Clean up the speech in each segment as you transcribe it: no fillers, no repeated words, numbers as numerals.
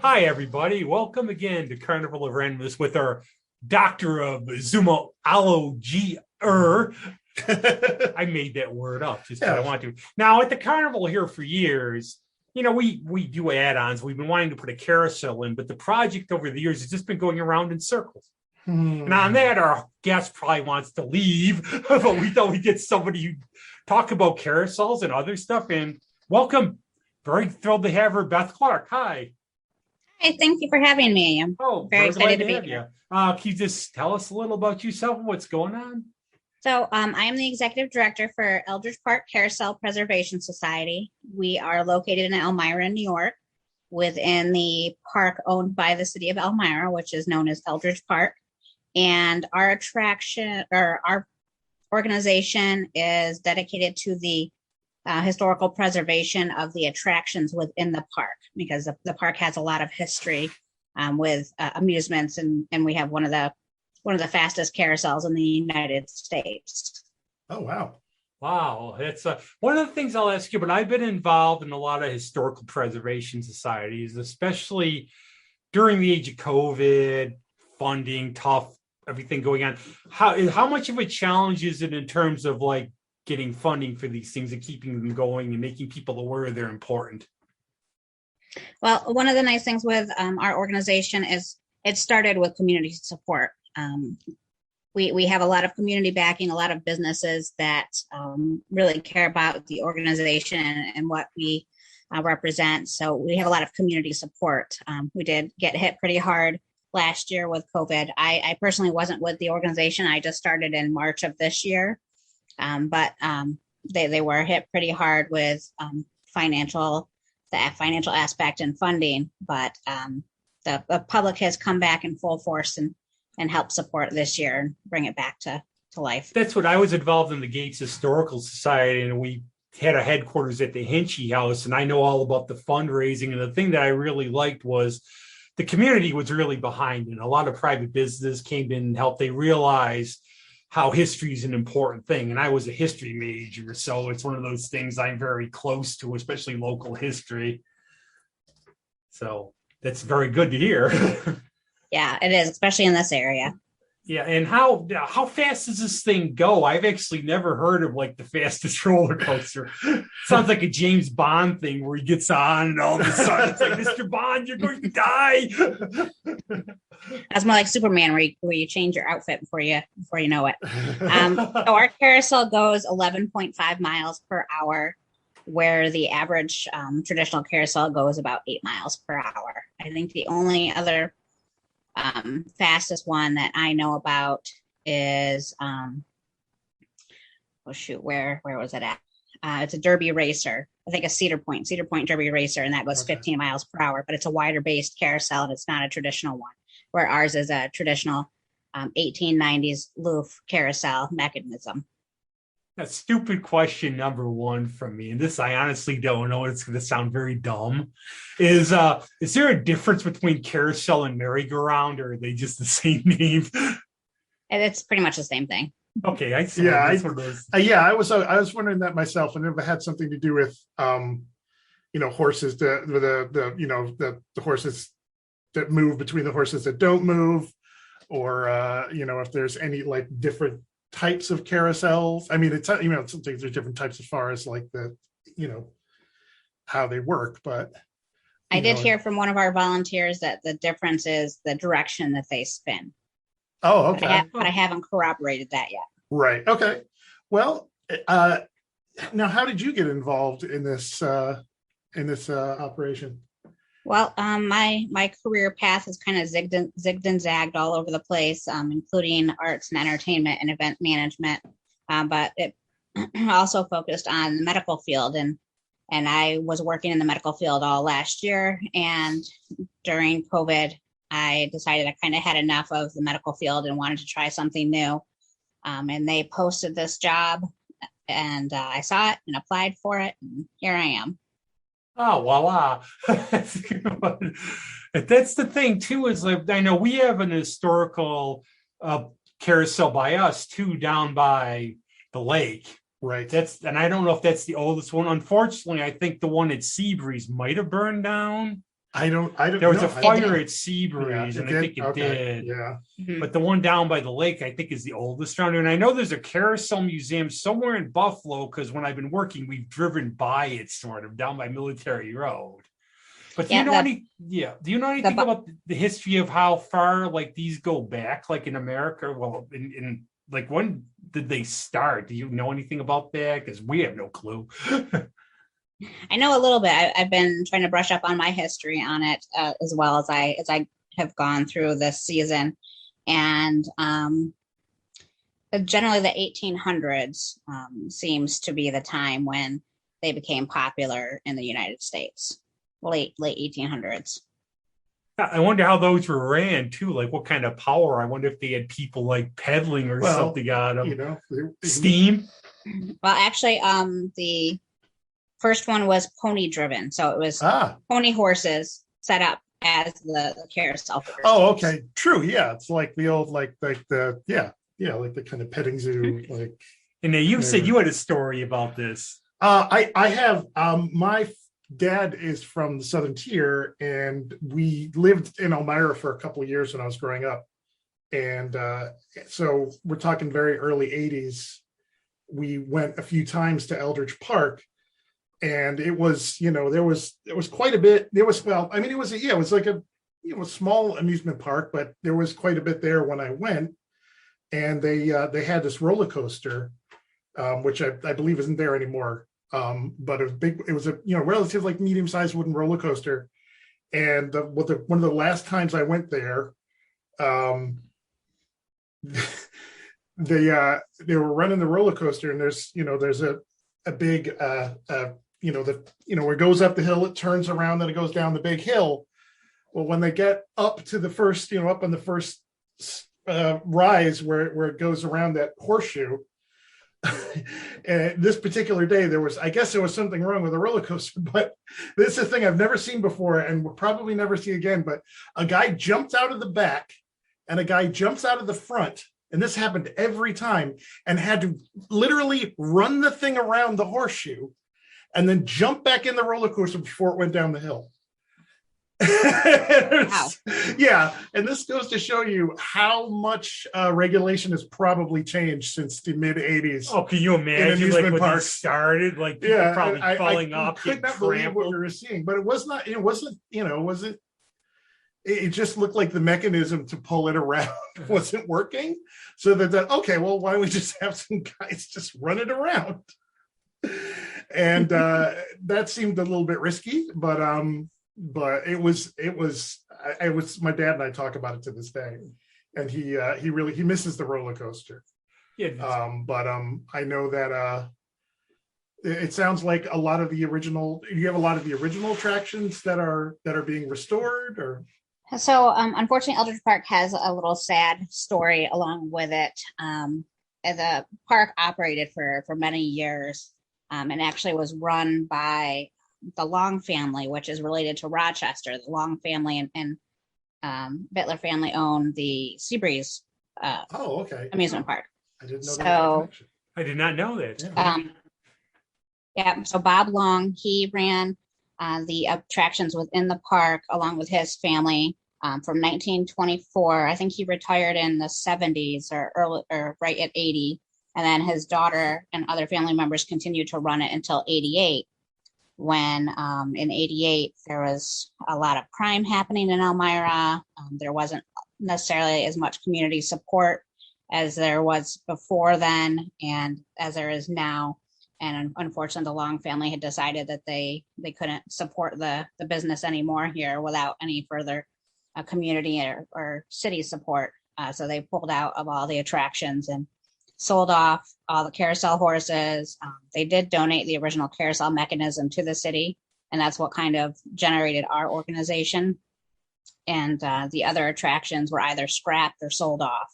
Hi, everybody. Welcome again to Carnival of Randomness with our Doctor of Zoomology. I made that word up just because I want to. Now, at the Carnival here for years, we do add-ons. We've been wanting to put a carousel in, but the project over the years has just been going around in circles. And on that, our guest probably wants to leave, but we thought we'd get somebody who talk about carousels and other stuff. And welcome. Very thrilled to have her, Beth Clark. Hi. Hey, thank you for having me. I'm very excited to be here. Can you just tell us a little about yourself and what's going on? So I am the executive director for Eldridge Park Carousel Preservation Society. We are located in Elmira, New York, within the park owned by the city of Elmira, which is known as Eldridge Park. And our attraction or our organization is dedicated to the historical preservation of the attractions within the park, because the park has a lot of history with amusements, and we have one of the fastest carousels in the United States. Oh, wow. Wow. That's one of the things I'll ask you, but I've been involved in a lot of historical preservation societies, especially during the age of COVID, funding, tough, everything going on. How much of a challenge is it in terms of like getting funding for these things and keeping them going and making people aware they're important? Well, one of the nice things with our organization is it started with community support. We have a lot of community backing, a lot of businesses that really care about the organization and what we represent. So we have a lot of community support. We did get hit pretty hard last year with COVID. I personally wasn't with the organization. I just started in March of this year. But they were hit pretty hard with the financial aspect and funding. But the public has come back in full force and helped support this year and bring it back to life. That's what I was involved in the Gates Historical Society, and we had a headquarters at the Hinchy House, and I know all about the fundraising. And the thing that I really liked was the community was really behind it. And a lot of private business came in and helped. They realized how history is an important thing. And I was a history major, so it's one of those things I'm very close to, especially local history. So that's very good to hear. Yeah, it is, especially in this area. Yeah, and how fast does this thing go? I've actually never heard of like the fastest roller coaster. Sounds like a James Bond thing where he gets on and all of a sudden it's like, Mr. Bond, you're going to die. That's more like Superman, where you change your outfit before you know it. So our carousel goes 11.5 miles per hour, where the average traditional carousel goes about 8 miles per hour. I think the only other fastest one that I know about is where was it at? It's a derby racer. I think a Cedar Point derby racer, and that goes 15 miles per hour, but it's a wider based carousel and it's not a traditional one, where ours is a traditional 1890s Louvre carousel mechanism. A stupid question number one from me, and this I honestly don't know. It's going to sound very dumb. Is there a difference between carousel and merry-go-round, or are they just the same name? And it's pretty much the same thing. Okay, I see. Yeah, I was wondering that myself, and if it had something to do with horses, the horses that move between the horses that don't move, or if there's any like different types of carousels. I mean, it's sometimes there's different types as far as like the how they work, but I did hear from one of our volunteers that the difference is the direction that they spin. Oh, okay. But I haven't corroborated that yet. Right. Okay. Well, now how did you get involved in this operation? Well, my career path is kind of zigged and zagged all over the place, including arts and entertainment and event management. But it also focused on the medical field, and I was working in the medical field all last year. And during COVID, I decided I kind of had enough of the medical field and wanted to try something new. And they posted this job, and I saw it and applied for it, and here I am. Oh, voila. That's the thing, too, is like, I know we have an historical carousel by us, too, down by the lake. Right. And I don't know if that's the oldest one. Unfortunately, I think the one at Seabreeze might have burned down. I don't There was know. a fire at Seabreeze, and I think it Okay. did. Yeah. But the one down by the lake, I think, is the oldest around here. And I know there's a Carousel museum somewhere in Buffalo, because when I've been working, we've driven by it sort of down by Military Road. But do you know anything about the history of how far like these go back, like in America? Well, in like when did they start? Do you know anything about that? Because we have no clue. I know a little bit. I've been trying to brush up on my history on it as well as I have gone through this season, and generally the 1800s seems to be the time when they became popular in the United States. Late 1800s. I wonder how those were ran too. Like what kind of power? I wonder if they had people like peddling or something on them. Steam. Well, actually, the first one was pony driven, so it was pony horses set up as the carousel. Oh, okay, true. Yeah, it's like the old like the like the kind of petting zoo. Like, and then you said you had a story about this. I have my dad is from the Southern Tier, and we lived in Elmira for a couple of years when I was growing up. And so we're talking very early 80s. We went a few times to Eldridge Park, and it was, there was quite a bit. There was, it was like a, small amusement park, but there was quite a bit there when I went. And they had this roller coaster, which I believe isn't there anymore. But it was big. It was a relative like medium sized wooden roller coaster, and one of the last times I went there, they were running the roller coaster, and there's a big where it goes up the hill, it turns around, then it goes down the big hill. Well, when they get up to the first up on the first rise where it goes around that horseshoe. And this particular day, there was something wrong with the roller coaster, but this is a thing I've never seen before and we'll probably never see again. But a guy jumped out of the back and a guy jumps out of the front, and this happened every time, and had to literally run the thing around the horseshoe and then jump back in the roller coaster before it went down the hill. Wow. Yeah, and this goes to show you how much regulation has probably changed since the mid 80s. Oh, can you imagine like when it started? Like people probably falling off. I could not believe what we were seeing, but it wasn't. It just looked like the mechanism to pull it around wasn't working. So that okay, well, why don't we just have some guys just run it around? And that seemed a little bit risky, but it was my dad and I talk about it to this day, and he misses the roller coaster. Yeah. But I know that it sounds like a lot of the original. You have a lot of the original attractions that are being restored, or. So unfortunately, Eldridge Park has a little sad story along with it. The park operated for many years, and actually was run by the Long family, which is related to Rochester. The Long family and Bittler family own the Seabreeze amusement park. I didn't know that. I did not know that. So Bob Long, he ran the attractions within the park along with his family from 1924. I think he retired in the 70s or right at 80. And then his daughter and other family members continued to run it until 88. When in 88, there was a lot of crime happening in Elmira. There wasn't necessarily as much community support as there was before then and as there is now. And unfortunately, the Long family had decided that they couldn't support the business anymore here without any further community or city support. So they pulled out of all the attractions and sold off all the carousel horses. They did donate the original carousel mechanism to the city, and that's what kind of generated our organization. And the other attractions were either scrapped or sold off.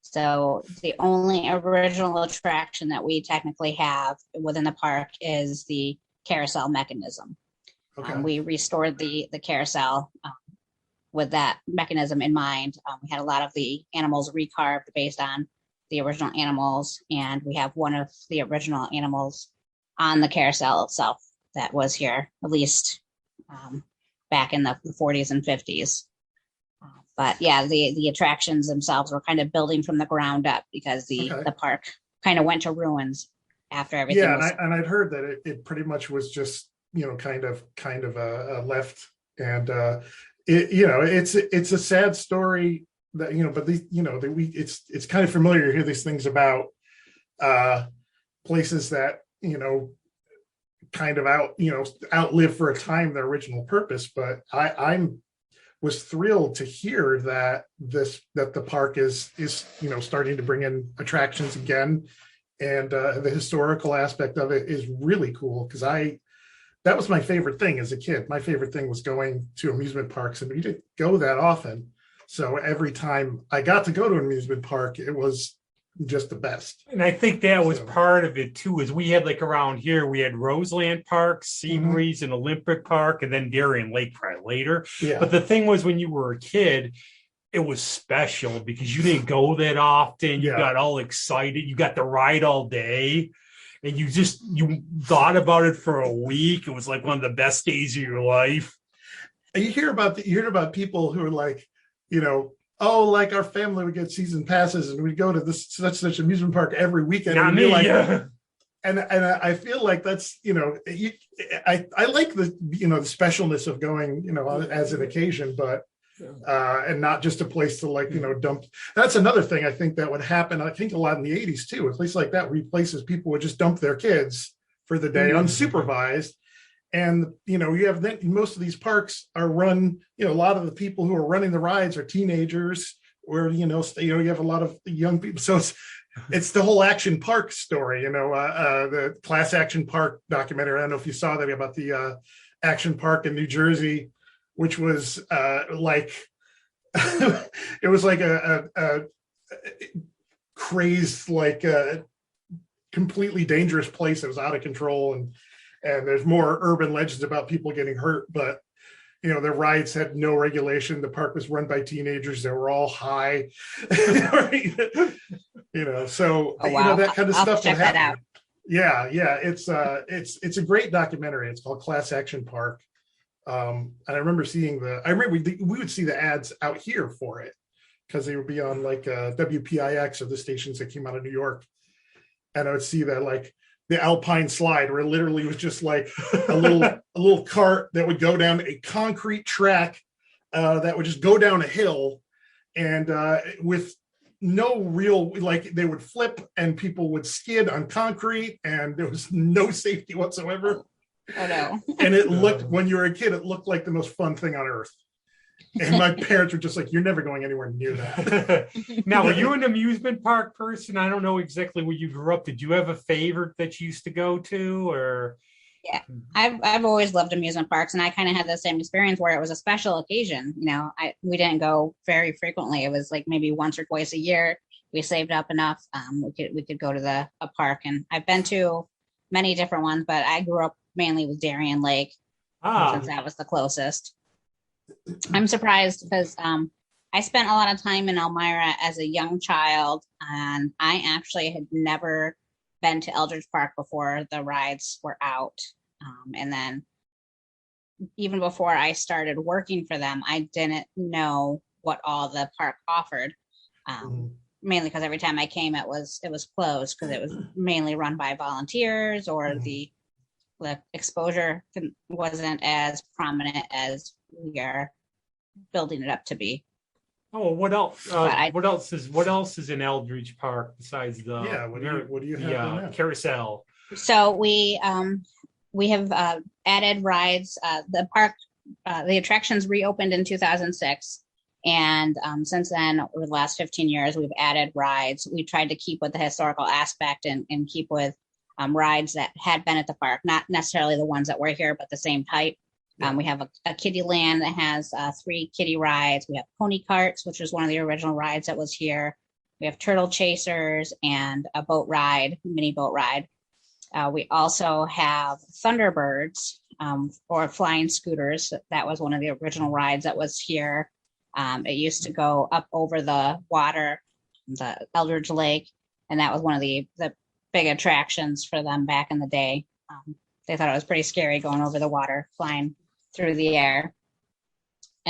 So the only original attraction that we technically have within the park is the carousel mechanism. Okay. We restored the carousel with that mechanism in mind. We had a lot of the animals recarved based on the original animals, and we have one of the original animals on the carousel itself that was here, at least back in the 40s and 50s. But yeah, the attractions themselves were kind of building from the ground up because the park kind of went to ruins after everything. Yeah, and I'd heard that it pretty much was just, kind of left, and it's a sad story that, but it's kind of familiar to hear these things about places that kind of outlive for a time their original purpose. But I was thrilled to hear that the park is starting to bring in attractions again, and the historical aspect of it is really cool, because that was my favorite thing as a kid. My favorite thing was going to amusement parks, and we didn't go that often. So every time I got to go to an amusement park, it was just the best. And I think that was part of it too, is we had, like, around here, we had Roseland Park, Seabreeze, and Olympic Park, and then Darien Lake probably later. Yeah. But the thing was, when you were a kid, it was special because you didn't go that often. You got all excited. You got to ride all day. And you thought about it for a week. It was like one of the best days of your life. And you hear about people who are like, like our family would get season passes and we'd go to this such amusement park every weekend. Not me, And I feel like that's, I like the, the specialness of going, as an occasion, but and not just a place to dump. That's another thing I think that would happen. I think a lot in the 80s too. A place like that, where places people would just dump their kids for the day unsupervised. And, you have most of these parks are run, a lot of the people who are running the rides are teenagers, or, you have a lot of young people. So it's the whole Action Park story, the Class Action Park documentary. I don't know if you saw that, about the Action Park in New Jersey, which was it was like a crazed, completely dangerous place that was out of control. And there's more urban legends about people getting hurt, but the rides had no regulation. The park was run by teenagers. They were all high, so that kind of stuff would happen. Yeah. It's a great documentary. It's called Class Action Park. And I remember we would see the ads out here for it, because they would be on WPIX, or the stations that came out of New York. And I would see that, the Alpine slide, where it literally was just like a little cart that would go down a concrete track that would just go down a hill, and with no real, they would flip and people would skid on concrete, and there was no safety whatsoever. Oh no. And it looked, when you were a kid, it looked like the most fun thing on earth. And my parents were just like, you're never going anywhere near that. Now, were you an amusement park person? I don't know exactly where you grew up. Did you have a favorite that you used to go to, or? Yeah, I've always loved amusement parks, and I kind of had the same experience where it was a special occasion. We didn't go very frequently. It was like maybe once or twice a year. We saved up enough. We could go to a park, and I've been to many different ones, but I grew up mainly with Darien Lake, since that was the closest. I'm surprised because I spent a lot of time in Elmira as a young child, and I actually had never been to Eldridge Park before the rides were out. And then even before I started working for them, I didn't know what all the park offered. Mainly because every time I came, it was closed, because it was mainly run by volunteers, or the exposure wasn't as prominent as we are building it up to be. Oh, what else? What else is in Eldridge Park besides the what do you have Carousel? So we have added rides. The park, the attractions reopened in 2006. And since then, over the last 15 years, we've added rides. We tried to keep with the historical aspect and keep with rides that had been at the park, not necessarily the ones that were here, but the same type. We have a kiddie land that has 3 kiddie rides. We have pony carts, which was one of the original rides that was here. We have turtle chasers and a boat ride, mini boat ride. We also have Thunderbirds, or flying scooters. That was one of the original rides that was here. It used to go up over the water, the Eldridge Lake, and that was one of the big attractions for them back in the day. They thought it was pretty scary going over the water, flying through the air.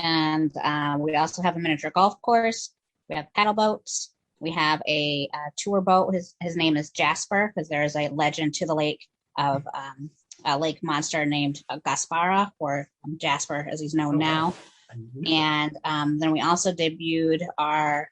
And we also have a miniature golf course. We have paddle boats. We have a tour boat. His name is Jasper because there is a legend to the lake of a lake monster named Gaspara, or Jasper as he's known now. And then we also debuted our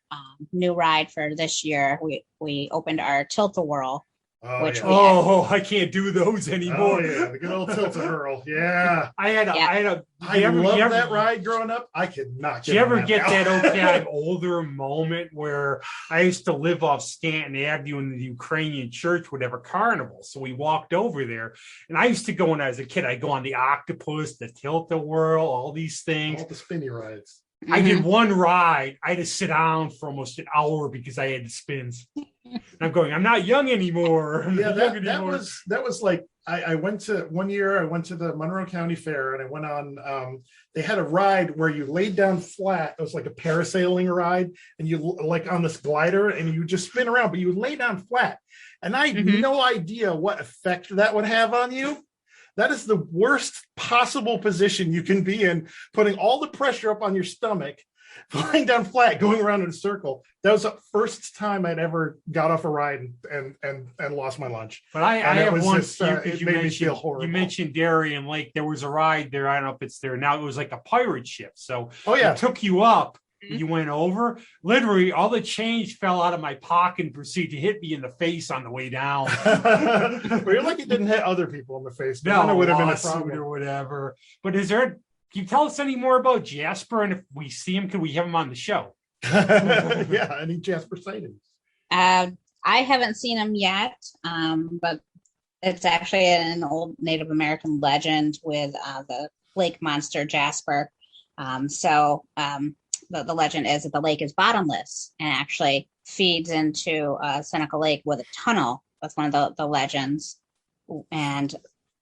new ride for this year. We opened our Tilt-A-Whirl. I can't do those anymore. Oh, yeah, the good old Tilt-A-Whirl. Yeah. I love that ride growing up. I could not. Did you ever get that okay, I'm older moment where I used to live off Stanton Avenue in the Ukrainian church would have a carnival. So we walked over there. And I used to go when I was a kid, I'd go on the octopus, the Tilt-A-Whirl, all these things. All the spinny rides. I did one ride. I had to sit down for almost an hour because I had the spins. And I'm going, I'm not young anymore. That was like, I went to the Monroe County Fair and I went on, they had a ride where you laid down flat. It was like a parasailing ride and you like on this glider and you just spin around, but you would lay down flat. And I had no idea what effect that would have on you. That is the worst possible position you can be in, putting all the pressure up on your stomach, lying down flat, going around in a circle. That was the first time I'd ever got off a ride and lost my lunch. But I have one fear because it made me feel horrible. You mentioned Darien Lake. There was a ride there. I don't know if it's there now. It was like a pirate ship. So it took you up. You went over. Literally, all the change fell out of my pocket and proceeded to hit me in the face on the way down. Well, you're lucky it didn't hit other people in the face. No, then it would have been a problem or whatever. But can you tell us any more about Jasper? And if we see him, could we have him on the show? Yeah, any Jasper sightings? I haven't seen him yet, but it's actually an old Native American legend with the lake monster Jasper. The legend is that the lake is bottomless and actually feeds into Seneca Lake with a tunnel. That's one of the legends. And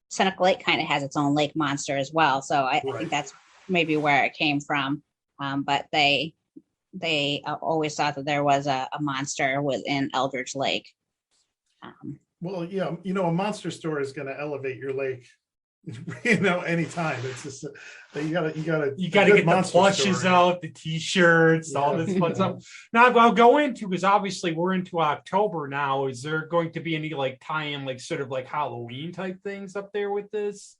Seneca Lake kind of has its own lake monster as well. So I think that's maybe where it came from. But they always thought that there was a monster within Eldridge Lake. Well, yeah, a monster story is going to elevate your lake. Anytime. It's just you gotta get the plushes out, the t-shirts, all this fun stuff. Now I'll go into, because obviously we're into October now. Is there going to be any like tie-in, like sort of like Halloween type things up there with this?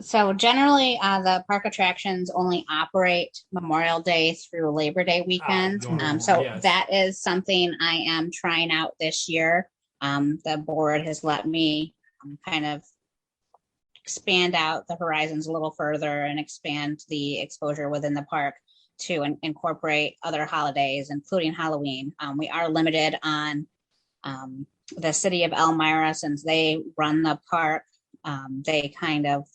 So generally, the park attractions only operate Memorial Day through Labor Day weekend. That is something I am trying out this year. The board has let me kind of expand out the horizons a little further and expand the exposure within the park to incorporate other holidays, including Halloween. We are limited on the city of Elmira, since they run the park. They kind of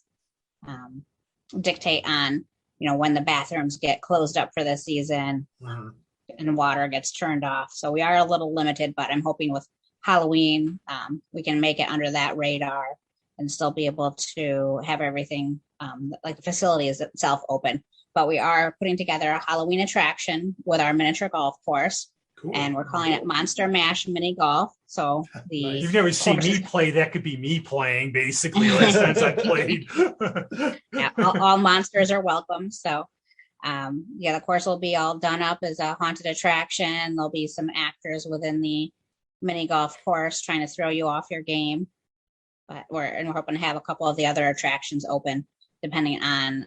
dictate on, when the bathrooms get closed up for the season and water gets turned off. So we are a little limited, but I'm hoping with Halloween, we can make it under that radar and still be able to have everything, like the facility is itself open. But we are putting together a Halloween attraction with our miniature golf course. Cool. And we're calling it Monster Mash Mini Golf. So you've never seen me play. That could be me playing, basically, since I played. Yeah, all monsters are welcome. So the course will be all done up as a haunted attraction. There'll be some actors within the mini golf course trying to throw you off your game. But we're hoping to have a couple of the other attractions open, depending on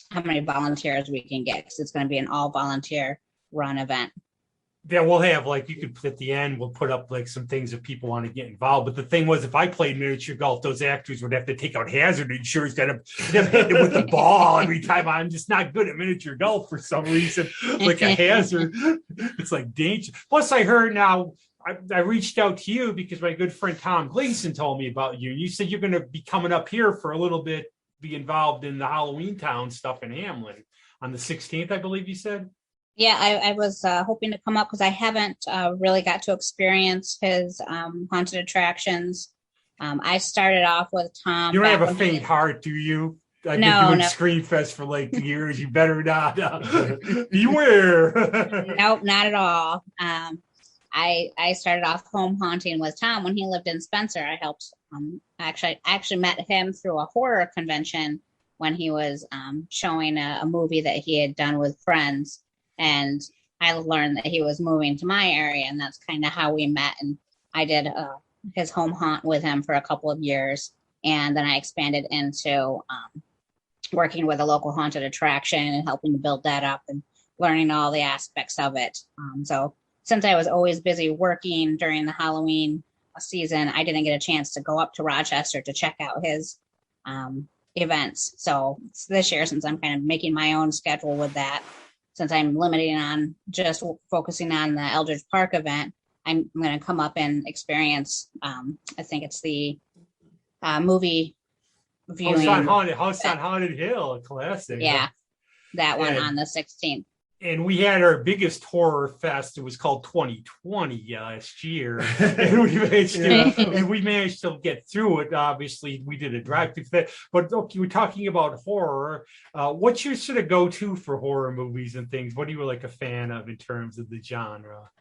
how many volunteers we can get, because it's going to be an all volunteer run event. Yeah, we'll have you could at the end, we'll put up some things if people want to get involved. But the thing was, if I played miniature golf, those actors would have to take out hazard insurance, kind of hit it with the ball every time. I'm just not good at miniature golf for some reason, like a hazard. It's like danger. Plus, I heard now, I reached out to you because my good friend Tom Gleason told me about you. You said you're going to be coming up here for a little bit, be involved in the Halloween Town stuff in Hamlin on the 16th, I believe you said. Yeah, I was hoping to come up because I haven't really got to experience his haunted attractions. I started off with Tom. You don't have a faint heart, do you? I've been doing Screenfest for years. You better not. Beware. Nope, not at all. I started off home haunting with Tom when he lived in Spencer. I helped. I actually met him through a horror convention when he was showing a movie that he had done with friends. And I learned that he was moving to my area, and that's kind of how we met. And I did his home haunt with him for a couple of years. And then I expanded into working with a local haunted attraction and helping to build that up and learning all the aspects of it. So since I was always busy working during the Halloween season, I didn't get a chance to go up to Rochester to check out his events. So this year, since I'm kind of making my own schedule with that, since I'm limiting on just focusing on the Eldridge Park event, I'm going to come up and experience, I think it's the movie viewing. House on Haunted Hill, a classic. Yeah, that one on the 16th. And we had our biggest horror fest. It was called 2020 last year. And we managed to get through it. Obviously, we did a drive-through for that. But okay, we're talking about horror. What's your sort of go-to for horror movies and things? What are you like a fan of in terms of the genre?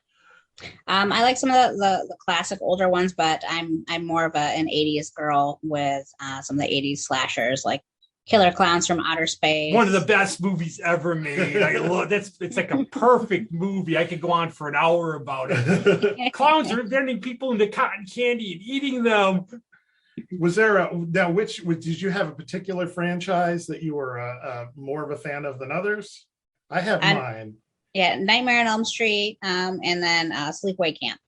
I like some of the classic older ones, but I'm more of an 80s girl with some of the 80s slashers like Killer Clowns from Outer Space. One of the best movies ever made. I love it's like a perfect movie. I could go on for an hour about it. Clowns are turning people into cotton candy and eating them. Was there did you have a particular franchise that you were more of a fan of than others? I have mine. Yeah, Nightmare on Elm Street, and then Sleepaway Camp.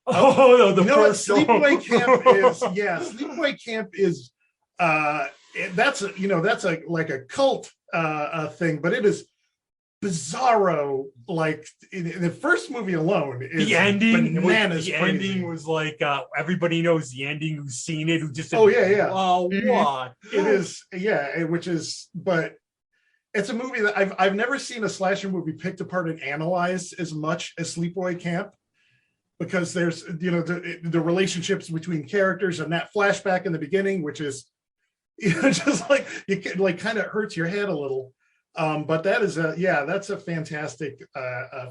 Oh, no, Sleepaway Camp is Sleepaway Camp is that's like a cult thing, but it is bizarro. Like in the first movie alone, is the ending. The ending was like everybody knows the ending. Who's seen it? Who just what? It is, which is, but it's a movie that I've never seen a slasher movie picked apart and analyzed as much as Sleepaway Camp, because there's the relationships between characters and that flashback in the beginning, which is just like it kind of hurts your head a little. But that is that's a fantastic,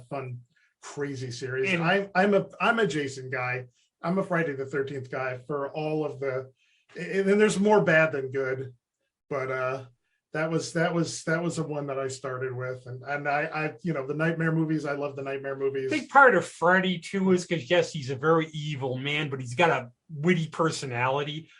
fun, crazy series. And I'm a Jason guy. I'm a Friday the 13th guy for all of the, and then there's more bad than good, but that was the one that I started with, and I the Nightmare movies. I love the Nightmare movies. I think part of Freddy too is because yes, he's a very evil man, but he's got a witty personality.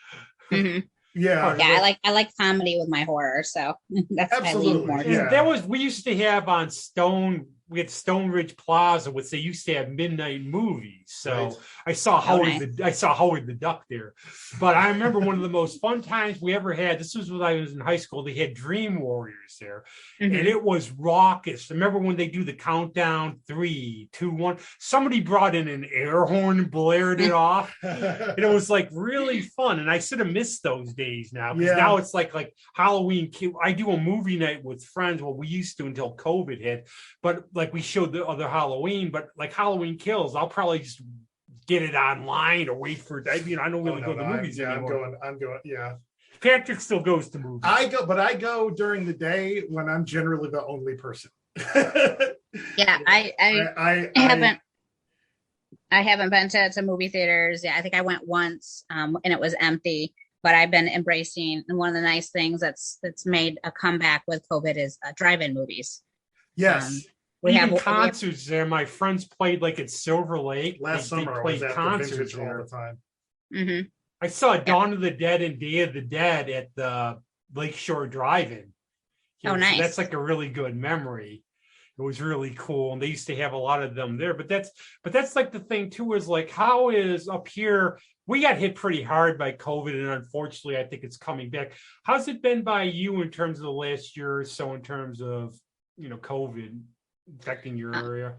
Mm-hmm. Yeah, I like comedy with my horror, so that's absolutely. More. Yeah. We used to have on Stone. We had Stone Ridge Plaza, which they used to have midnight movies. So right. I saw Howard the Duck there. But I remember one of the most fun times we ever had. This was when I was in high school. They had Dream Warriors there, and it was raucous. Remember when they do the countdown 3, 2, 1? Somebody brought in an air horn and blared it off, and it was like really fun. And I sort of miss those days now because now it's like Halloween. I do a movie night with friends. Well, we used to until COVID hit, but like we showed the other Halloween, but like Halloween Kills, I'll probably just get it online or wait for it. I don't really go to the movies anymore. I'm going. Yeah. Patrick still goes to movies. I go during the day when I'm generally the only person. Yeah, I haven't been to movie theaters. Yeah, I think I went once, and it was empty. But I've been embracing, and one of the nice things that's made a comeback with COVID is drive-in movies. Yes. We have concerts there. My friends played like at Silver Lake. Last summer, I was at the Vintage all the time. Mm-hmm. I saw Dawn of the Dead and Day of the Dead at the Lakeshore Drive-In. Nice. So that's like a really good memory. It was really cool, and they used to have a lot of them there. But that's like the thing too, is like how is up here? We got hit pretty hard by COVID, and unfortunately, I think it's coming back. How's it been by you in terms of the last year or so in terms of COVID affecting your area?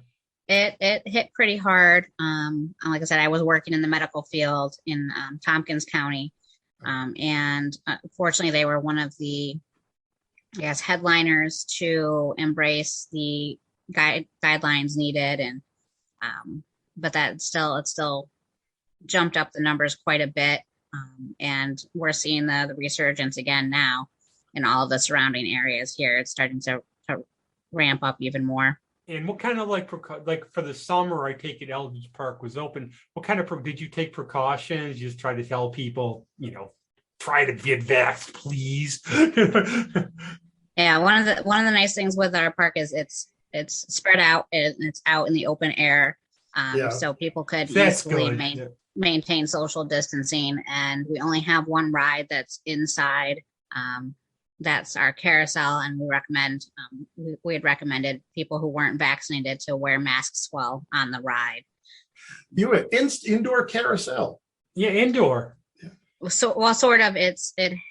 It hit pretty hard. Like I said, I was working in the medical field in Tompkins County, and fortunately, they were one of the headliners to embrace the guidelines needed, and but it still jumped up the numbers quite a bit, and we're seeing the resurgence again now in all of the surrounding areas here. It's starting to ramp up even more. And what kind of like for the summer, I take it Eldridge Park was open. What kind of did you take precautions? You just try to tell people, try to get vaxxed, please. Yeah, one of the nice things with our park is it's spread out and it's out in the open air, so people could That's easily good. maintain social distancing. And we only have one ride that's inside. That's our carousel, and we had recommended people who weren't vaccinated to wear masks while on the ride. You have indoor carousel. Yeah, indoor. So, well, sort of. It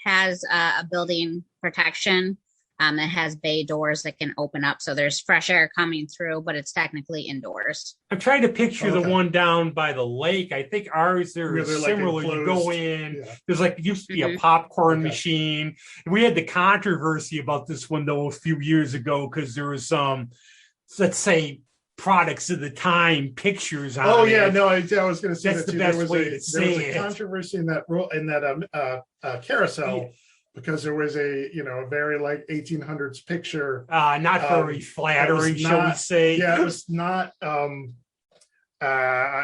has a building protection. It has bay doors that can open up, so there's fresh air coming through, but it's technically indoors. I'm trying to picture the one down by the lake. I think ours there is similar. You go in. Yeah. There's like used to be a popcorn machine. We had the controversy about this one though a few years ago because there was some, let's say, products of the time pictures on I was going to say that's the best way to say it. There was a controversy in that carousel because there was a very like 1800s picture, not very flattering, shall we say. Yeah, it was not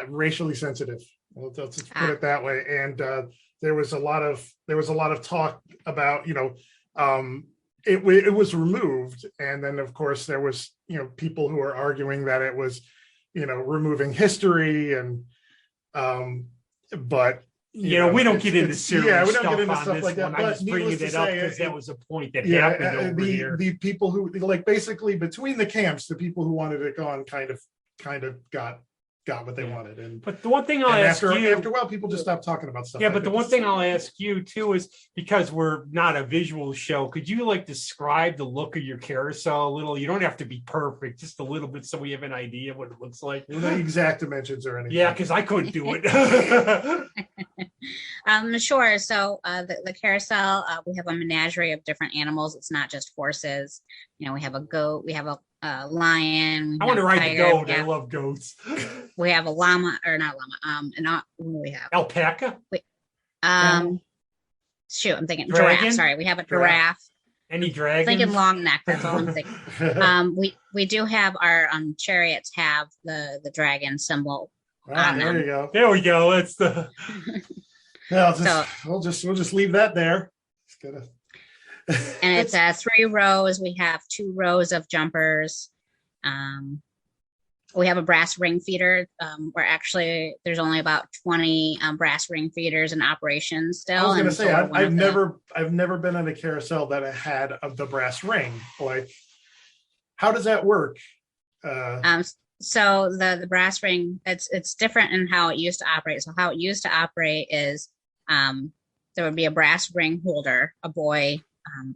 racially sensitive. Well, let's put it that way. And there was a lot of talk about it was removed, and then of course there was people who were arguing that it was removing history, and but we don't get into serious stuff like that. I'm just bringing it up because that was a point that happened over here. The people who like basically between the camps, the people who wanted it gone kind of got what they wanted. But the one thing I'll ask you after a while, people just stopped talking about stuff. Yeah, but the one thing I'll ask you too is because we're not a visual show, could you like describe the look of your carousel a little? You don't have to be perfect, just a little bit, so we have an idea what it looks like. The exact dimensions or anything. Yeah, because I couldn't do it. Sure. So the carousel, we have a menagerie of different animals. It's not just horses. We have a goat. We have a lion. I want to ride the goat. I love goats. We have a llama, or not llama. What do we have? Alpaca. I'm thinking giraffe. Sorry, we have a giraffe. Any dragons? I'm thinking long neck. That's all I'm thinking. We do have our chariots have the dragon symbol. There you go. There we go. That's the. We'll just leave that there. It's gonna. And it's 3 rows. We have 2 rows of jumpers. We have a brass ring feeder. Where actually there's only about 20 brass ring feeders in operation still. I was going to say I've never been on a carousel that had the brass ring. Like, how does that work? So the brass ring, it's different in how it used to operate. So how it used to operate is there would be a brass ring holder, a boy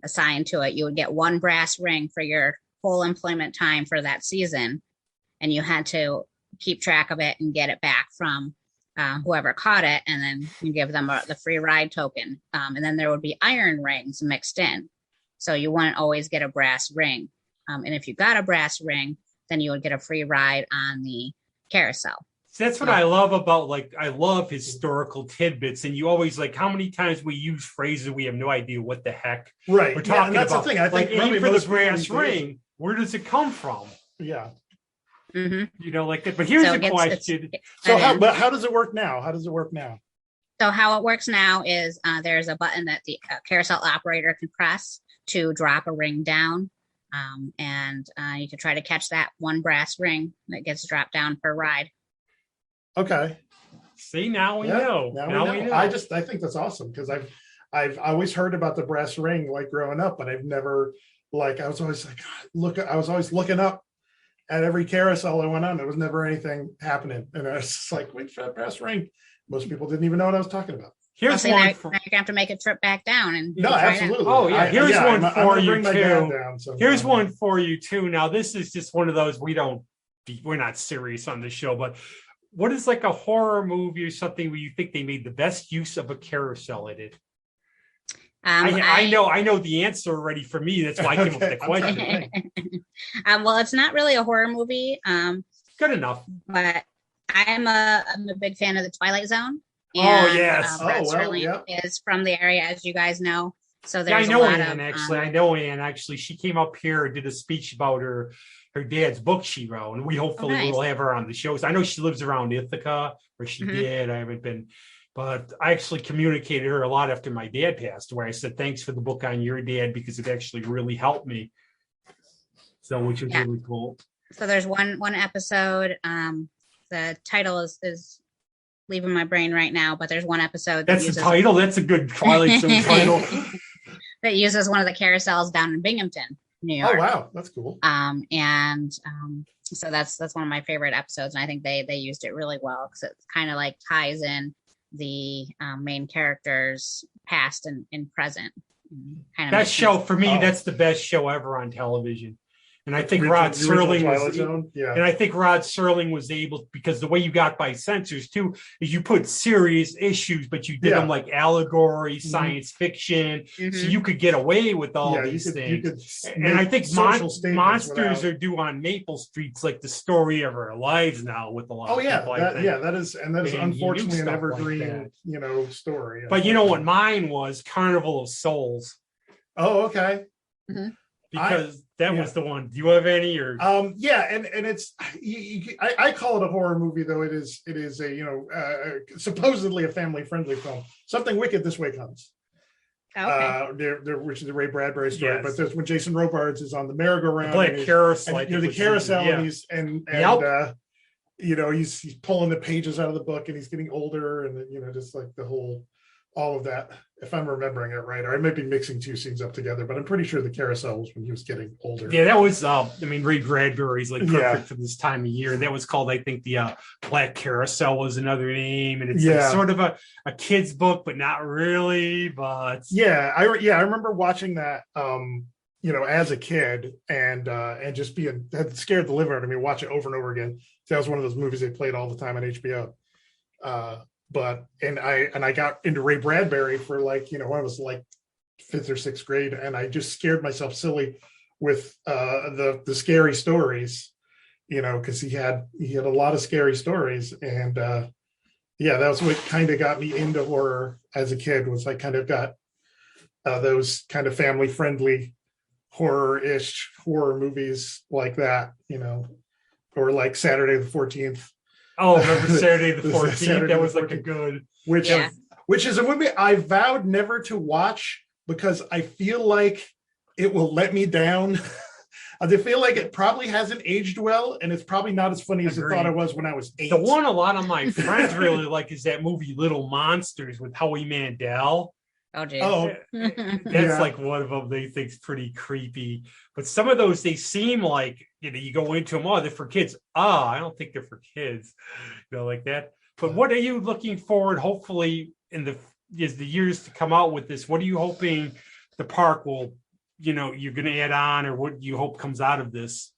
assigned to it. You would get 1 brass ring for your full employment time for that season, and you had to keep track of it and get it back from whoever caught it, and then you give them the free ride token. And then there would be iron rings mixed in, so you wouldn't always get a brass ring. And if you got a brass ring, then you would get a free ride on the carousel. So that's what I love about, I love historical tidbits, and you always how many times we use phrases we have no idea what the heck we're talking that's about. The thing. I think aim for the brass ring. Where does it come from? Yeah. Mm-hmm. But here's the question. How does it work now? So how it works now is there's a button that the carousel operator can press to drop a ring down. And you can try to catch that 1 brass ring that gets dropped down per ride. Okay. See, now we know. Now we know. I think that's awesome because I've always heard about the brass ring growing up, but I've never I was always looking up at every carousel I went on. There was never anything happening, and I was just like, wait for that brass ring. Most people didn't even know what I was talking about. Here's one. You're gonna have to make a trip back down and no, absolutely. Oh yeah, here's one for you too. Here's one for you too. Now this is just one of those we're not serious on the show, but what is a horror movie or something where you think they made the best use of a carousel in it? I know the answer already for me. That's why I came up with the question. Well, it's not really a horror movie. Good enough. But I'm a big fan of the Twilight Zone. And, yes. Is from the area, as you guys know. So there's I know Ann actually. She came up here and did a speech about her dad's book she wrote, and we hopefully will have her on the show. So I know she lives around Ithaca, or she did. I haven't been But I actually communicated her a lot after my dad passed away. I said, thanks for the book on your dad, because it actually really helped me. So, which was really cool. So there's one episode. The title is leaving my brain right now, but there's one episode that's the title. That's a good Twilight Zone title. That uses one of the carousels down in Binghamton, New York. Oh wow, that's cool. So that's one of my favorite episodes, and I think they used it really well because it kind of like ties in the main characters past and present. That show for me, that's the best show ever on television. And I think Rod Serling was able, because the way you got by censors too is you put serious issues, but you did them like allegory, science fiction, so you could get away with all these things. And I think monsters are due on Maple Street's like the story of our lives now with a lot of people. That is unfortunately an evergreen, story. But you know what mine was? Carnival of Souls. Oh, okay. Because that was the one. Do you have any? Or and it's I call it a horror movie, though it is a supposedly a family friendly film. Something Wicked This Way Comes. Which is a Ray Bradbury story. Yes. But there's when Jason Robards is on the merry-go-round, the carousel, the carousel, and he's pulling the pages out of the book, and he's getting older, and just like the whole. All of that, if I'm remembering it right, or I might be mixing two scenes up together, but I'm pretty sure the carousel was when he was getting older. Yeah, that was, Ray Bradbury's like perfect for this time of year. That was called, I think, the Black Carousel was another name, and it's like sort of a kid's book, but not really. But I remember watching that, as a kid, and just had scared the liver out of me. Watch it over and over again. That was one of those movies they played all the time on HBO. But I got into Ray Bradbury for when I was like 5th or 6th grade, and I just scared myself silly with the scary stories, because he had a lot of scary stories, and that was what kind of got me into horror as a kid. Was I kind of got those kind of family friendly horror-ish horror movies like that, or like Saturday the 14th. Oh, remember Saturday the 14th? That was like a good... Which is a movie I vowed never to watch because I feel like it will let me down. I feel like it probably hasn't aged well, and it's probably not as funny as I thought it was when I was 8. The one a lot of my friends really like is that movie Little Monsters with Howie Mandel. Oh, geez. That's like one of them they think's pretty creepy. But some of those, they seem like, you go into them, they're for kids. I don't think they're for kids, like that. But what are you looking forward, hopefully, as the years to come out with this? What are you hoping the park will, you're going to add on, or what you hope comes out of this?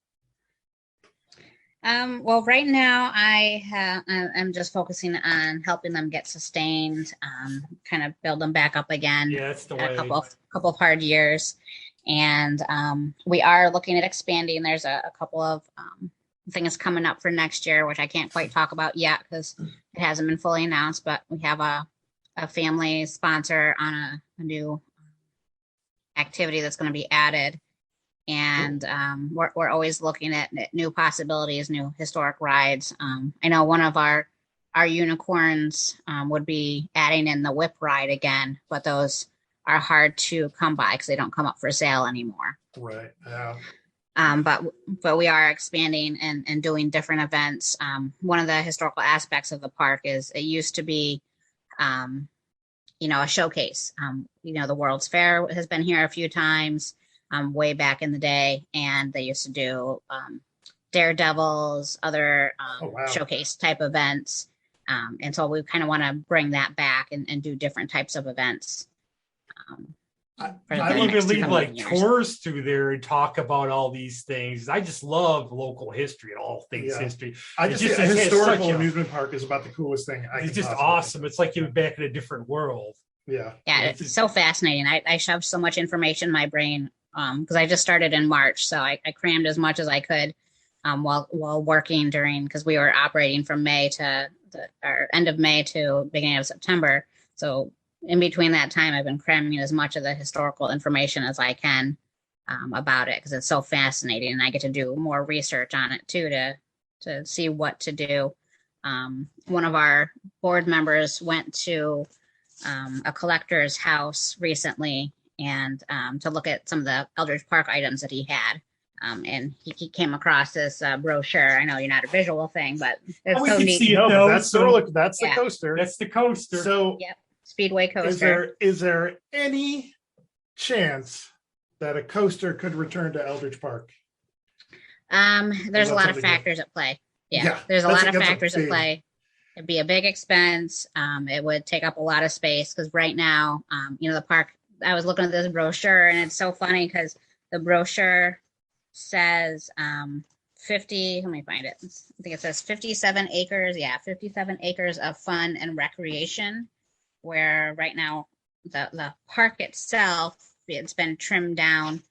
Well, right now I'm just focusing on helping them get sustained, kind of build them back up again. Yeah, that's the way. A couple of hard years, and we are looking at expanding. There's a couple of things coming up for next year, which I can't quite talk about yet because it hasn't been fully announced. But we have a family sponsor on a new activity that's going to be added. And we're always looking at new possibilities, new historic rides. I know one of our unicorns would be adding in the whip ride again, but those are hard to come by because they don't come up for sale anymore. Right. Yeah. But we are expanding and doing different events. One of the historical aspects of the park is it used to be, a showcase. The World's Fair has been here a few times. Way back in the day, and they used to do Daredevils, other showcase type events, and so we kind of want to bring that back and do different types of events. I even lead like tours through there and talk about all these things. I just love local history and all things history. A historical amusement park is about the coolest thing. It's just awesome. It's like you're back in a different world. Yeah, it's so fascinating. I shoved so much information in my brain. Because I just started in March, so I crammed as much as I could while working because we were operating from May to end of May to beginning of September. So in between that time, I've been cramming as much of the historical information as I can about it because it's so fascinating, and I get to do more research on it too to see what to do. One of our board members went to a collector's house recently and to look at some of the Eldridge Park items that he had. And he came across this brochure. I know you're not a visual thing, but it's we so can neat. see it. No, No, but that's so- that's the Yeah. coaster. That's the coaster. So Yep. Speedway coaster. is there any chance that a coaster could return to Eldridge Park? There's a lot of something factors at play. Yeah, Yeah, there's a that's lot of that's factors big- at play. It'd be a big expense. It would take up a lot of space because right now, the park, I was looking at this brochure and it's so funny because the brochure says 50, let me find it. I think it says 57 acres. Yeah, 57 acres of fun and recreation, where right now the park itself, it's been trimmed down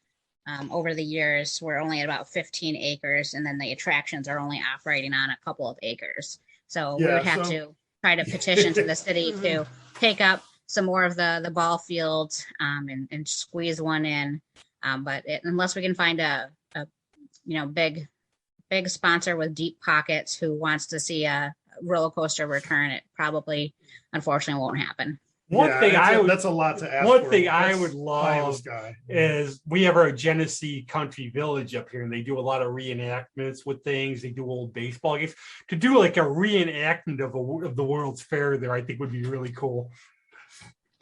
over the years. We're only at about 15 acres, and then the attractions are only operating on a couple of acres. So we Yeah, would have to try to petition to the city to take up some more of the ball fields and squeeze one in. But unless we can find a big sponsor with deep pockets who wants to see a roller coaster return, it probably, unfortunately, won't happen. That's a lot to ask. One for. thing I That's would pie in the love sky. is we have our Genesee Country Village up here, and they do a lot of reenactments with things. They do old baseball games. To do like a reenactment of the World's Fair there, I think would be really cool.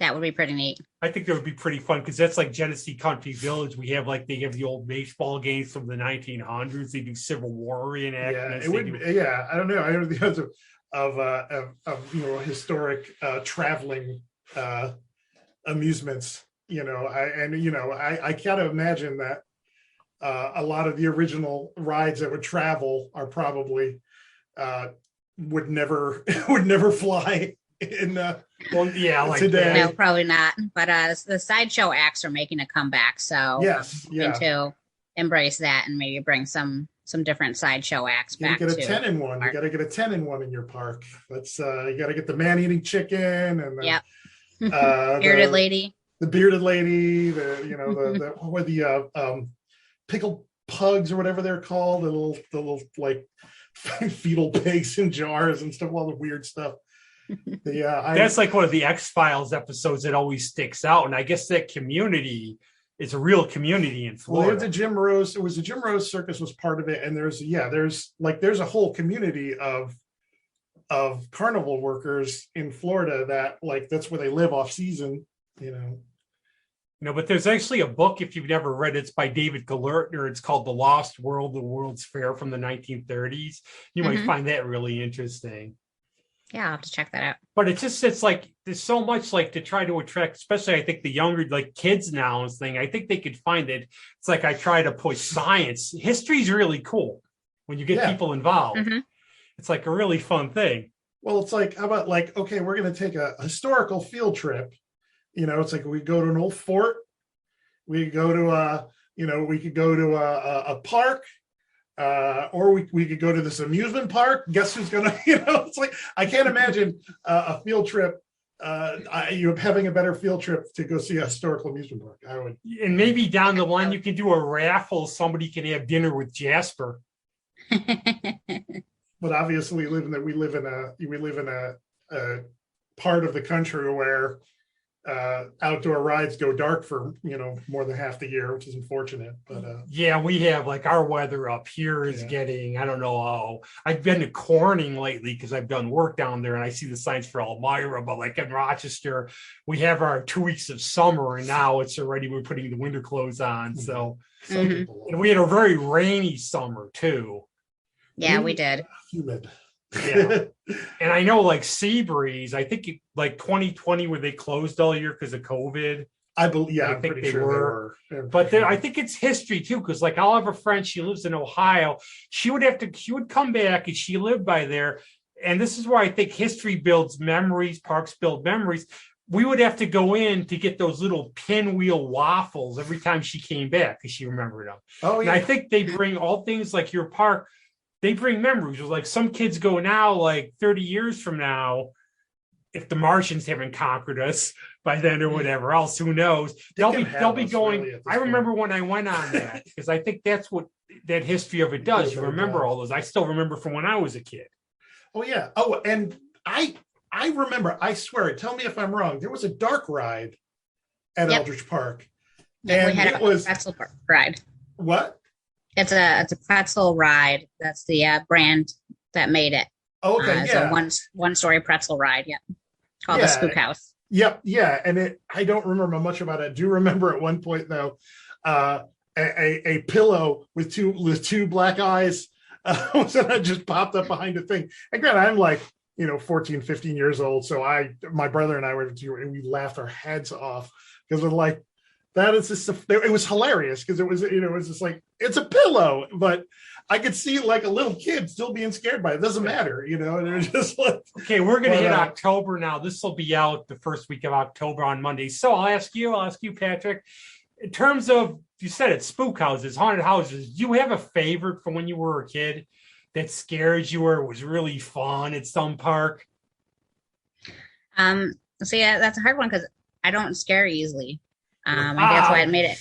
That would be pretty neat. I think that would be pretty fun because that's like Genesee Country Village. They have the old baseball games from the 1900s. They do Civil War reenactments. I don't know. I know the odds of historic traveling amusements. I can't imagine that a lot of the original rides that would travel are probably would never fly in today. No, probably not. But the sideshow acts are making a comeback, so yes, to embrace that and maybe bring some different sideshow acts back. You get a 10-in-1. You got to get a 10-in-1 in your park. That's you got to get the man-eating chicken and the, bearded lady, the bearded lady, the pickled pugs or whatever they're called, the little like fetal pigs in jars and stuff, all the weird stuff. That's like one of the X-Files episodes that always sticks out, and I guess that community is a real community in Florida. Well, the Jim Rose Circus was part of it, and there's a whole community of carnival workers in Florida that that's where they live off season, but there's actually a book, if you've never read it, it's by David Galertner. It's called The Lost World, the World's Fair from the 1930s. You might find that really interesting. Yeah, I'll have to check that out. But it's like there's so much to try to attract, especially I think the younger kids now and thing. I think they could find it. It's like I try to push science. History is really cool when you get people involved. Mm-hmm. It's like a really fun thing. Well, it's like, how about okay, we're going to take a historical field trip. It's like we go to an old fort. We go to we could go to a park. Or we could go to this amusement park. Guess who's gonna? It's like I can't imagine a field trip. You having a better field trip to go see a historical amusement park. I would. And maybe down the line you can do a raffle. Somebody can have dinner with Jasper. But obviously, we live in a part of the country where outdoor rides go dark for more than half the year, which is unfortunate. But we have our weather up here is getting, I don't know. I've been to Corning lately because I've done work down there and I see the signs for Elmira, but in Rochester we have our 2 weeks of summer and now we're putting the winter clothes on. So and we had a very rainy summer too. Yeah, we did. Humid. Yeah. And I know Seabreeze, I think 2020 where they closed all year because of COVID. I believe, I think they were. But I think it's history too, because I'll have a friend, she lives in Ohio. She would come back and she lived by there. And this is where I think history builds memories, parks build memories. We would have to go in to get those little pinwheel waffles every time she came back because she remembered them. Oh, yeah. And I think they bring all things like your park. They bring memories. Some kids go now, 30 years from now, if the Martians haven't conquered us by then or whatever else, who knows? They'll be going. Really I remember when I went on that because I think that's what that history of it does. You remember all those. I still remember from when I was a kid. Oh yeah. Oh, and I remember. I swear. Tell me if I'm wrong. There was a dark ride at Yep. Eldridge Park, Yeah, we and had it a was pretzel ride. what? It's a pretzel ride. That's the brand that made it. Oh, okay, It's a yeah, one story pretzel ride. Yep, called the yeah, Spook House. yep, yeah. And I don't remember much about it. I do remember at one point though, uh, a pillow with two black eyes just popped up behind a thing. And granted, I'm like 14, 15 years old, so my brother and I were and we laughed our heads off because we're like, that is just it was hilarious because it was just like, it's a pillow, but I could see like a little kid still being scared by it. It doesn't matter, and they're just like, Okay, we're going to hit October now. This will be out the first week of October on Monday. So I'll ask you, Patrick, in terms of, you said it's spook houses, haunted houses. Do you have a favorite from when you were a kid that scared you or was really fun at some park? So yeah, that's a hard one because I don't scare easily. I think that's why it made it.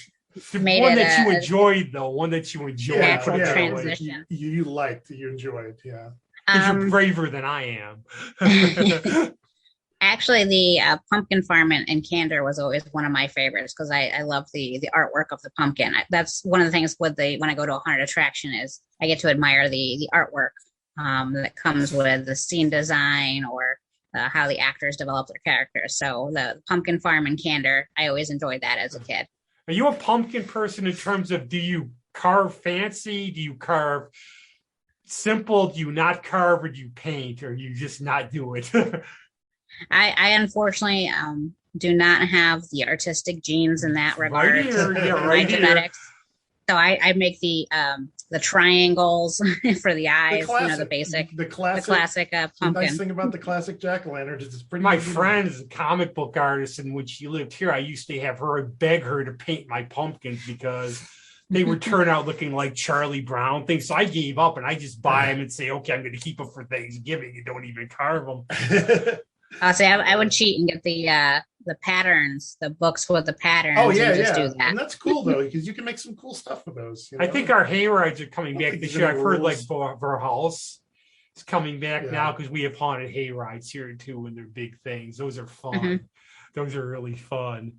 One that you enjoyed, though. One that you enjoyed. Natural transition. You enjoyed, yeah. Because you're braver than I am. Actually, the pumpkin farm in Candor was always one of my favorites because I love the artwork of the pumpkin. That's one of the things when I go to a haunted attraction is I get to admire the artwork that comes with the scene design or how the actors develop their characters. So the pumpkin farm in Candor, I always enjoyed that as a kid. Are you a pumpkin person in terms of, do you carve fancy? Do you carve simple? Do you not carve, or do you paint, or you just not do it? I unfortunately do not have the artistic genes in that regard. Right here, yeah, My right genetics. So I make the triangles for the eyes, the classic pumpkin. The nice thing about the classic jack-o'-lantern is it's pretty. My friend is a comic book artist, and when she lived here, I used to have her beg her to paint my pumpkins because they would turn out looking like Charlie Brown things. So I gave up, and I just buy them and say, okay, I'm going to keep them for Thanksgiving and don't even carve them. I would cheat and get the patterns, the books with the patterns. Oh yeah, and just do that. And that's cool though because you can make some cool stuff with those. I think our hayrides are coming back this year. I've heard like Verhals is coming back now because we have haunted hayrides here too, and they're big things. Those are fun. Mm-hmm. Those are really fun.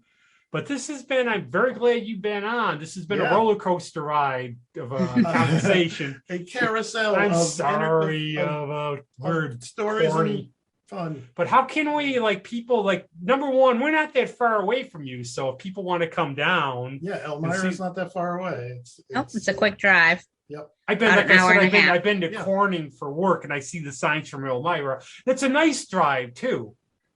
But this has been, I'm very glad you've been on. This has been a roller coaster ride of a conversation. A carousel. I'm sorry of word stories. Corny. Fun. But how can we, people, number one, we're not that far away from you. So if people want to come down. Yeah, Elmira's not that far away. It's a quick drive. Yep. I've been to Corning for work and I see the signs from Elmira. It's a nice drive too.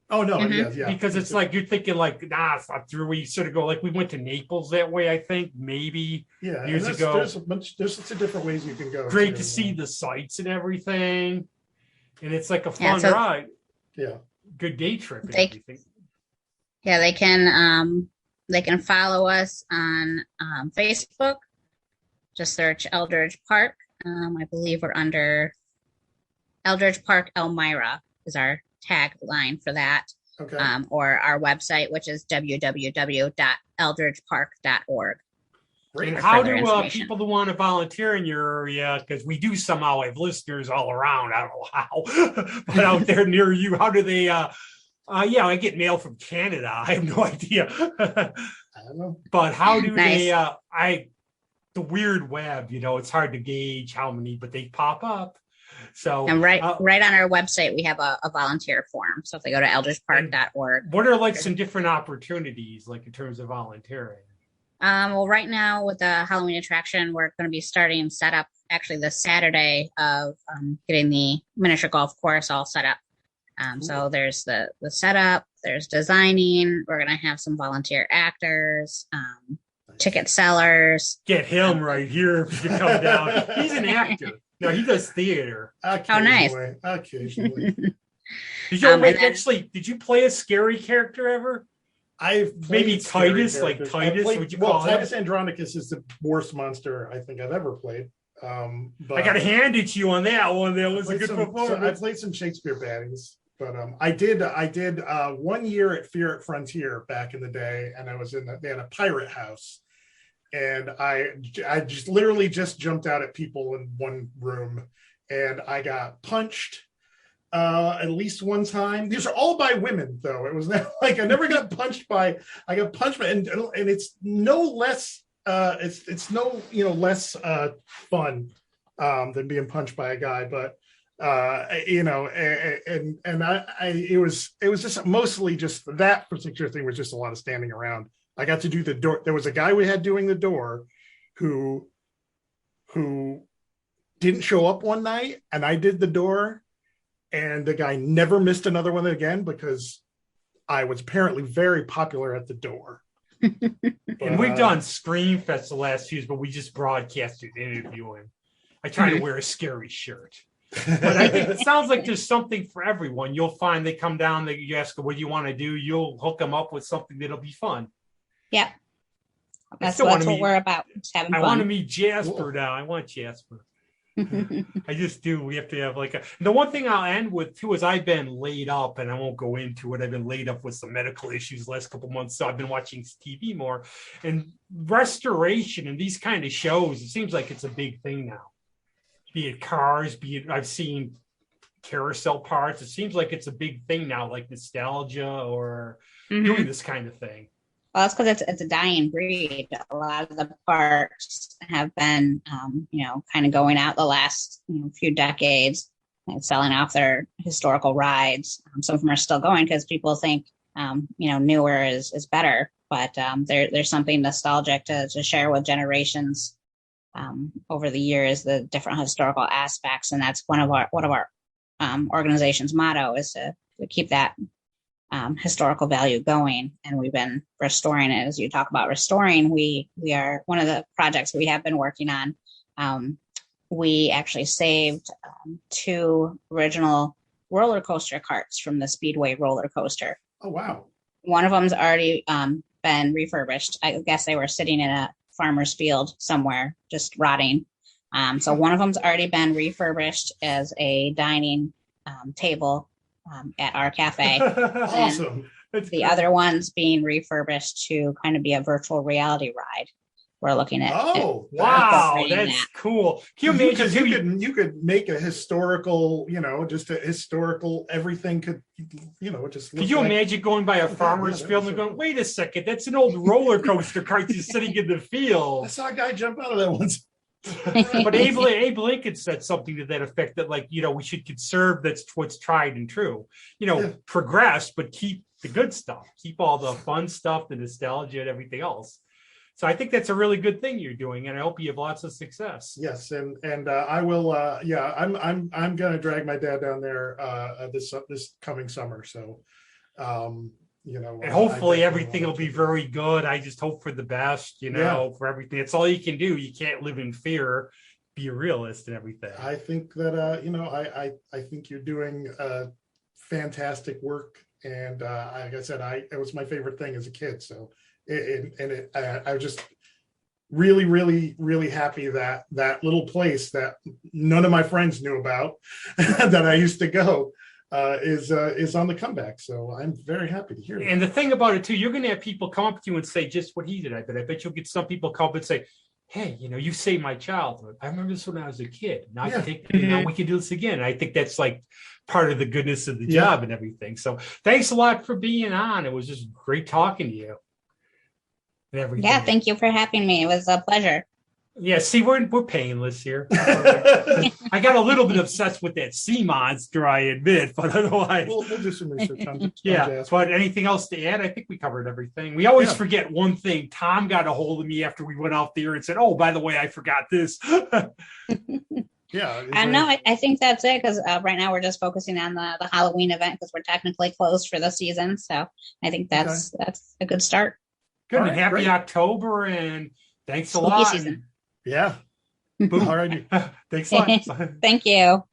Oh no, yeah. Because it's like you're thinking it's not through. We sort of go we went to Naples that way, I think, maybe years ago. There's lots of different ways you can go. Great to see the sights and everything. And it's like a fun ride. Yeah. Good day trip and everything. Yeah, they can follow us on Facebook. Just search Eldridge Park. I believe we're under Eldridge Park Elmira is our tagline for that. Okay. Or our website, which is www.eldridgepark.org. And how do people who want to volunteer in your area, because we do somehow have listeners all around, I don't know how, but out there near you, how do they, I get mail from Canada. I have no idea. I don't know. But how do they, the weird web, it's hard to gauge how many, but they pop up. So, and right on our website, we have a volunteer form. So if they go to eldridgepark.org. What are some different opportunities, in terms of volunteering? Well, right now with the Halloween attraction, we're going to be starting setup actually this Saturday of getting the miniature golf course all set up. So there's the setup, there's designing. We're going to have some volunteer actors, ticket sellers. Get him right here if you come down. He's an actor. No, he does theater. Oh, nice. Occasionally. Did you play a scary character ever? I've maybe Titus, Titus. Would you call Titus Andronicus is the worst monster I think I've ever played. But I got to hand it to you on that one. That was a good performance. I played some Shakespeare baddies, but I did 1 year at Fear at Frontier back in the day, and I was they had a pirate house, and I just literally just jumped out at people in one room, and I got punched. at least one time. These are all by women, though. It was not like I never got punched by. I got punched by, and it's no less. It's no less fun than being punched by a guy, but it was just mostly just that particular thing was just a lot of standing around. I got to do the door. There was a guy we had doing the door who didn't show up one night, and I did the door, and the guy never missed another one again because I was apparently very popular at the door. And we've done Scream Fest the last few years, but we just broadcasted interviewing. I try to wear a scary shirt. But I think it sounds like there's something for everyone. You'll find they come down, you ask them, what do you want to do? You'll hook them up with something that'll be fun. Yeah. That's what we're about. Just having fun. I want to meet Jasper now. I want Jasper. I just do. We have to have the one thing I'll end with too is I've been laid up, and I won't go into it. I've been laid up with some medical issues the last couple months, so I've been watching TV more. And restoration and these kind of shows, it seems like it's a big thing now. Be it cars, I've seen Carousel parts. It seems like it's a big thing now, like nostalgia or doing this kind of thing. Well, that's because it's a dying breed. A lot of the parks have been, kind of going out the last few decades and selling off their historical rides. Some of them are still going because people think, newer is better. But there's something nostalgic to share with generations over the years, the different historical aspects, and that's one of our organization's motto is to keep that historical value going, and we've been restoring it. As you talk about restoring, we are one of the projects we have been working on. We actually saved 2 original roller coaster carts from the Speedway roller coaster. Oh wow! One of them's already been refurbished. I guess they were sitting in a farmer's field somewhere, just rotting. So one of them's already been refurbished as a dining table at our cafe. Awesome. The other one's being refurbished to kind of be a virtual reality ride. We're looking at. Oh, wow. That's cool. Can you imagine you could make a historical, just a historical, everything could, just. Could you imagine going by a farmer's field and going, wait a second, that's an old roller coaster cart just sitting in the field. I saw a guy jump out of that once. But Abe Lincoln said something to that effect that we should conserve that's what's tried and true. Progress, but keep the good stuff. Keep all the fun stuff, the nostalgia and everything else. So I think that's a really good thing you're doing, and I hope you have lots of success. Yes, and I will. I'm going to drag my dad down there this coming summer. So, and hopefully everything will be very good. I just hope for the best. For everything. It's all you can do. You can't live in fear. Be a realist and everything. I think that I think you're doing fantastic work, and like I said, it was my favorite thing as a kid. So. I was just really, really, really happy that that little place that none of my friends knew about that I used to go is on the comeback. So I'm very happy to hear that. And the thing about it too, you're going to have people come up to you and say just what he did. I bet you'll get some people come up and say, "Hey, you saved my childhood. I remember this when I was a kid. Now now we can do this again." And I think that's part of the goodness of the job and everything. So thanks a lot for being on. It was just great talking to you. Yeah, thank you for having me. It was a pleasure. Yeah, see, we're painless here. I got a little bit obsessed with that sea monster, I admit, but otherwise. We'll do some research on but anything else to add? I think we covered everything. We always forget one thing. Tom got a hold of me after we went off the air and said, "Oh, by the way, I forgot this." No, I think that's it because right now we're just focusing on the Halloween event because we're technically closed for the season. So I think that's a good start. Good, and happy October, and thanks a lot. Season. Yeah. All right. Thanks a lot. Thank you.